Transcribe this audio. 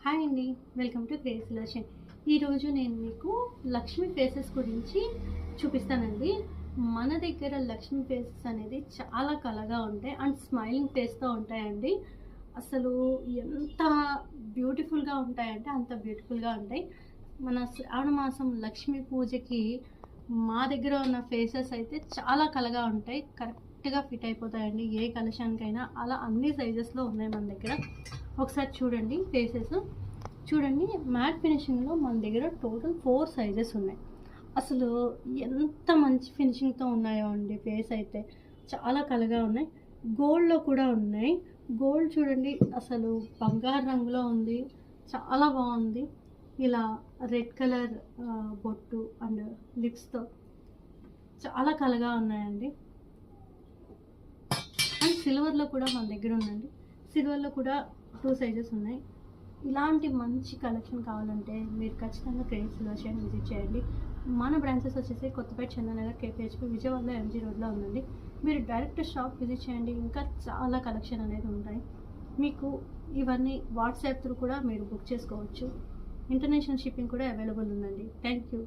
Hi అండి, welcome to crazy Sudarshan. ఈరోజు నేను మీకు లక్ష్మీ ఫేసెస్ గురించి చూపిస్తానండి. మన దగ్గర లక్ష్మీ ఫేసెస్ అనేది చాలా కళగా ఉంటాయి అండ్ స్మైలింగ్ ఫేస్తో ఉంటాయండి. అసలు ఎంత బ్యూటిఫుల్గా ఉంటాయంటే అంత బ్యూటిఫుల్గా ఉంటాయి. మన శ్రావణ మాసం లక్ష్మీ పూజకి మా దగ్గర ఉన్న ఫేసెస్ అయితే చాలా కళగా ఉంటాయి. కరెక్ట్గా ఫిట్ అయిపోతాయండి ఏ కలెక్షన్కైనా. అలా అన్ని సైజెస్లో ఉన్నాయి మన దగ్గర. ఒకసారి చూడండి ఫేసెస్. చూడండి, మ్యాట్ ఫినిషింగ్లో మన దగ్గర టోటల్ 4 సైజెస్ ఉన్నాయి. అసలు ఎంత మంచి ఫినిషింగ్తో ఉన్నాయో అండి. ఫేస్ అయితే చాలా కళగా ఉన్నాయి. గోల్డ్లో కూడా ఉన్నాయి. గోల్డ్ చూడండి, అసలు బంగారు రంగులో ఉంది, చాలా బాగుంది. ఇలా రెడ్ కలర్ బొట్టు అండ్ లిప్స్తో చాలా కళగా ఉన్నాయండి. అండ్ సిల్వర్లో కూడా మన దగ్గర ఉందండి. సిల్వర్లో కూడా 2 సైజెస్ ఉన్నాయి. ఇలాంటి మంచి కలెక్షన్ కావాలంటే మీరు ఖచ్చితంగా క్రేజీ సుదర్శన్ విజిట్ చేయండి. మన బ్రాంచెస్ వచ్చేసి కొత్తపేట, చందనగర్, కేపీహెచ్పీ, విజయవాడలో ఎంజీ రోడ్లో ఉందండి. మీరు డైరెక్ట్ షాప్ విజిట్ చేయండి. ఇంకా చాలా కలెక్షన్ అనేది ఉంటాయి. మీకు ఇవన్నీ వాట్సాప్ త్రూ కూడా మీరు బుక్ చేసుకోవచ్చు. ఇంటర్నేషనల్ షిప్పింగ్ కూడా అవైలబుల్ ఉందండి. Thank you.